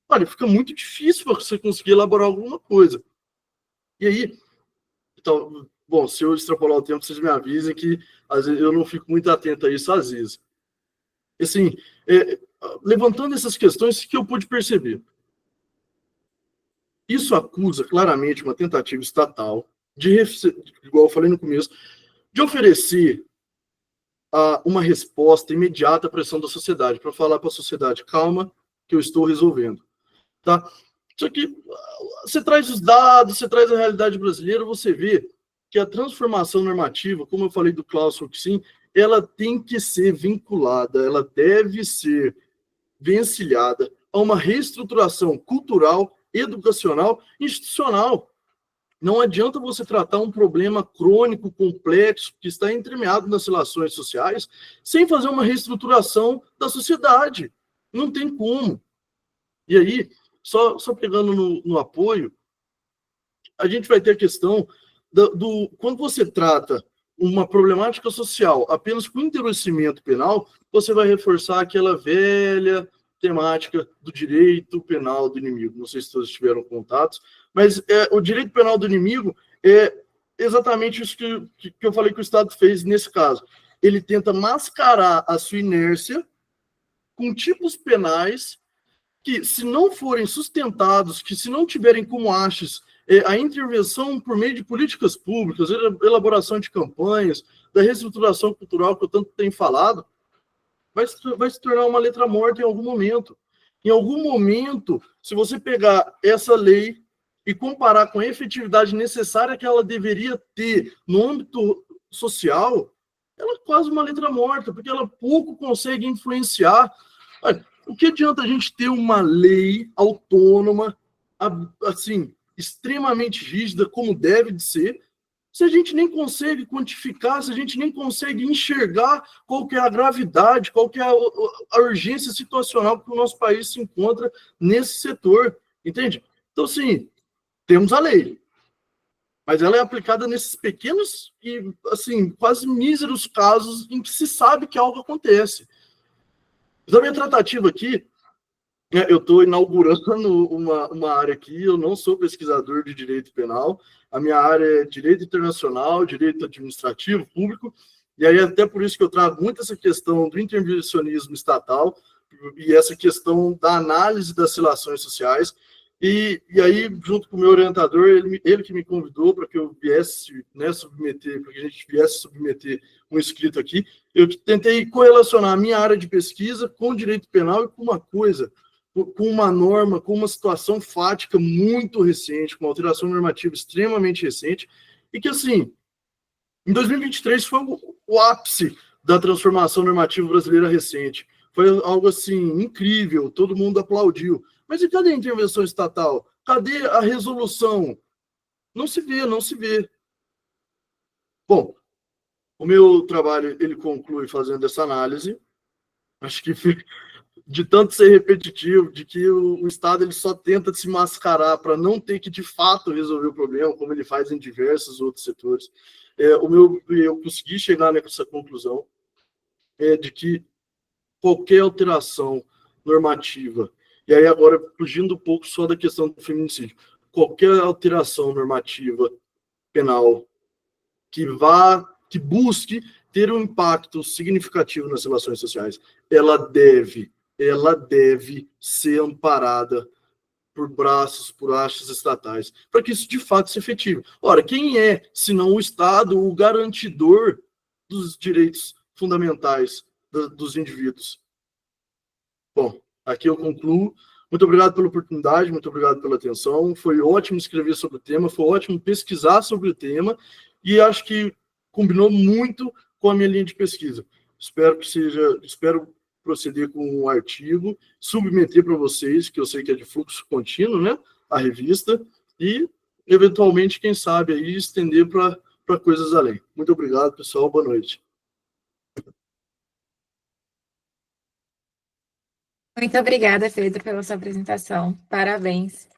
olha, fica muito difícil você conseguir elaborar alguma coisa. E aí, então, bom, se eu extrapolar o tempo, vocês me avisem que às vezes eu não fico muito atento a isso às vezes. Assim, levantando essas questões que eu pude perceber. Isso acusa claramente uma tentativa estatal de, igual eu falei no começo, de oferecer uma resposta imediata à pressão da sociedade, para falar para a sociedade, calma, que eu estou resolvendo. Tá? Só que você traz os dados, você traz a realidade brasileira, você vê que a transformação normativa, como eu falei do Klaus Roxin, ela tem que ser vinculada, ela deve ser vencilhada a uma reestruturação cultural, educacional, institucional. Não adianta você tratar um problema crônico, complexo, que está entremeado nas relações sociais, sem fazer uma reestruturação da sociedade. Não tem como. E aí, só pegando no apoio, a gente vai ter a questão quando você trata uma problemática social apenas com endurecimento penal, você vai reforçar aquela velha temática do direito penal do inimigo. Não sei se todos tiveram contatos, mas o direito penal do inimigo é exatamente isso que eu falei que o Estado fez nesse caso. Ele tenta mascarar a sua inércia com tipos penais que, se não forem sustentados, que se não tiverem como hastes a intervenção por meio de políticas públicas, elaboração de campanhas, da reestruturação cultural que eu tanto tenho falado, vai se tornar uma letra morta em algum momento. Em algum momento, se você pegar essa lei e comparar com a efetividade necessária que ela deveria ter no âmbito social, ela é quase uma letra morta, porque ela pouco consegue influenciar. O que adianta a gente ter uma lei autônoma, assim, extremamente rígida, como deve de ser, se a gente nem consegue quantificar, se a gente nem consegue enxergar qual que é a gravidade, qual que é a urgência situacional que o nosso país se encontra nesse setor, entende? Então, assim, temos a lei, mas ela é aplicada nesses pequenos e, assim, quase míseros casos em que se sabe que algo acontece. Então, a minha tratativa aqui, eu estou inaugurando uma área aqui, eu não sou pesquisador de direito penal, a minha área é direito internacional, direito administrativo, público, e aí até por isso que eu trago muito essa questão do intervencionismo estatal e essa questão da análise das relações sociais, e aí, junto com o meu orientador, ele que me convidou para que eu viesse, né, submeter, para que a gente viesse submeter um escrito aqui, eu tentei correlacionar a minha área de pesquisa com o direito penal e com uma coisa, com uma norma, com uma situação fática muito recente, com uma alteração normativa extremamente recente, e que, assim, em 2023 foi o ápice da transformação normativa brasileira recente. Foi algo, assim, incrível, todo mundo aplaudiu. Mas e cadê a intervenção estatal? Cadê a resolução? Não se vê, não se vê. Bom, o meu trabalho, ele conclui fazendo essa análise. Acho que de tanto ser repetitivo, de que o Estado ele só tenta se mascarar para não ter que, de fato, resolver o problema, como ele faz em diversos outros setores. Eu consegui chegar nessa conclusão de que qualquer alteração normativa, e aí agora, fugindo um pouco só da questão do feminicídio, qualquer alteração normativa penal que busque ter um impacto significativo nas relações sociais, ela deve ser amparada por braços, por hastes estatais, para que isso de fato se efetive. Ora, quem é, senão o Estado, o garantidor dos direitos fundamentais dos indivíduos? Bom, aqui eu concluo. Muito obrigado pela oportunidade, muito obrigado pela atenção. Foi ótimo escrever sobre o tema, foi ótimo pesquisar sobre o tema, e acho que combinou muito com a minha linha de pesquisa. Espero proceder com um artigo, submeter para vocês, que eu sei que é de fluxo contínuo, né, a revista, e, eventualmente, quem sabe, aí, estender para coisas além. Muito obrigado, pessoal. Boa noite. Muito obrigada, Pedro, pela sua apresentação. Parabéns.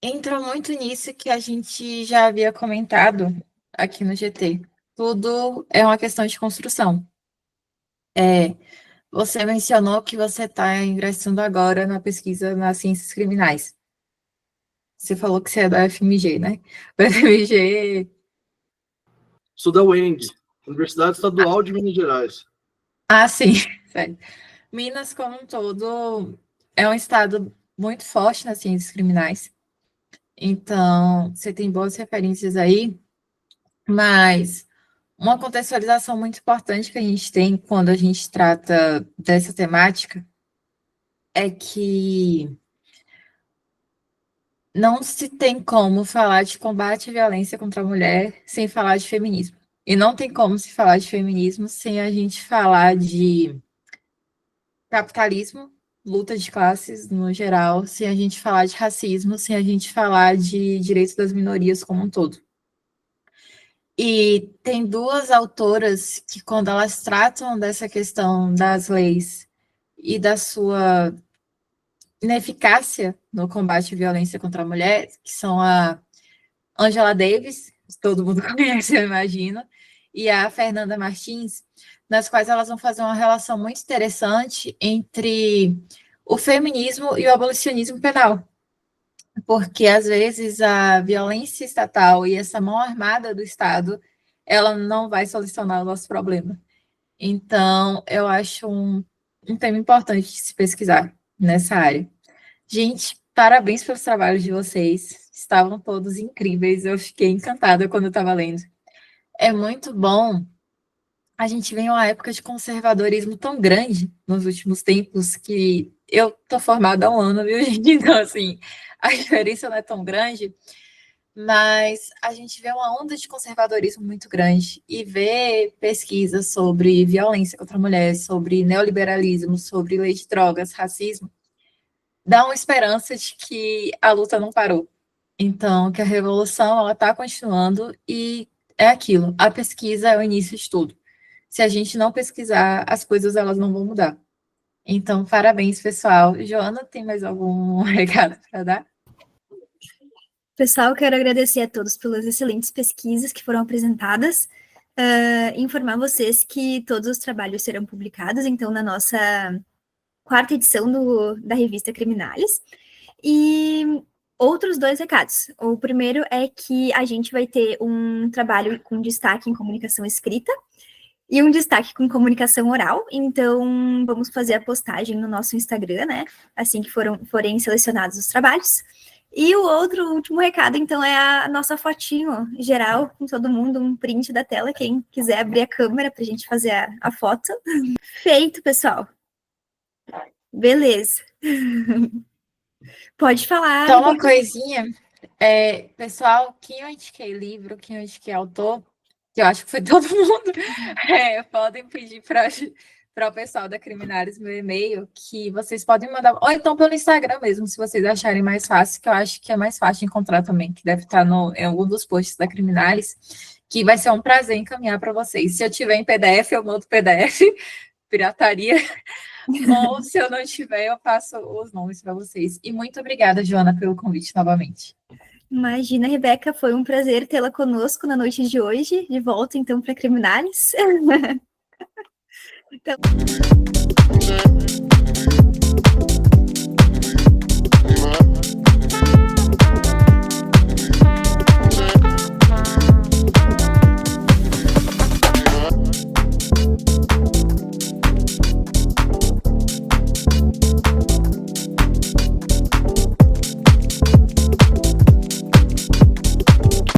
Entra muito nisso que a gente já havia comentado aqui no GT. Tudo é uma questão de construção. Você mencionou que você está ingressando agora na pesquisa nas ciências criminais. Você falou que você é da FMG, né? O FMG... Sou da UENG, Universidade Estadual de Minas Gerais. Ah, sim. Sério. Minas, como um todo, é um estado muito forte nas ciências criminais. Então, você tem boas referências aí, mas uma contextualização muito importante que a gente tem quando a gente trata dessa temática é que não se tem como falar de combate à violência contra a mulher sem falar de feminismo. E não tem como se falar de feminismo sem a gente falar de capitalismo, luta de classes no geral, sem a gente falar de racismo, sem a gente falar de direitos das minorias como um todo. E tem duas autoras que, quando elas tratam dessa questão das leis e da sua ineficácia no combate à violência contra a mulher, que são a Angela Davis, que todo mundo conhece, eu imagino, e a Fernanda Martins, nas quais elas vão fazer uma relação muito interessante entre o feminismo e o abolicionismo penal. Porque, às vezes, a violência estatal e essa mão armada do Estado, ela não vai solucionar o nosso problema. Então, eu acho um tema importante de se pesquisar nessa área. Gente, parabéns pelos trabalhos de vocês. Estavam todos incríveis. Eu fiquei encantada quando eu estava lendo. É muito bom. A gente vem uma época de conservadorismo tão grande nos últimos tempos que eu tô formada há um ano, viu, gente? Então, assim, a diferença não é tão grande, mas a gente vê uma onda de conservadorismo muito grande e vê pesquisas sobre violência contra a mulher, sobre neoliberalismo, sobre lei de drogas, racismo, dá uma esperança de que a luta não parou. Então, que a revolução, ela está continuando e é aquilo, a pesquisa é o início de tudo. Se a gente não pesquisar, as coisas elas não vão mudar. Então, parabéns, pessoal. Joana, tem mais algum recado para dar? Pessoal, quero agradecer a todos pelas excelentes pesquisas que foram apresentadas. Informar vocês que todos os trabalhos serão publicados, então, na nossa 4ª edição da revista Criminalis. E outros 2 recados. O primeiro é que a gente vai ter um trabalho com destaque em comunicação escrita, e um destaque com comunicação oral, então vamos fazer a postagem no nosso Instagram, né, assim que forem selecionados os trabalhos. E o último recado, então, é a nossa fotinho geral, com todo mundo, um print da tela, quem quiser abrir a câmera para a gente fazer a foto. Feito, pessoal. Beleza. Pode falar. Então, uma coisinha, pessoal, quem eu indiquei livro, quem eu indiquei autor, que eu acho que foi todo mundo, podem pedir para o pessoal da Criminalis meu e-mail, que vocês podem mandar, ou então pelo Instagram mesmo, se vocês acharem mais fácil, que eu acho que é mais fácil de encontrar também, que deve estar em algum dos posts da Criminalis, que vai ser um prazer encaminhar para vocês. Se eu tiver em PDF, eu mando PDF, pirataria, ou se eu não tiver, eu passo os nomes para vocês. E muito obrigada, Joana, pelo convite novamente. Imagina, Rebeca, foi um prazer tê-la conosco na noite de hoje, de volta então para Criminalis. Então...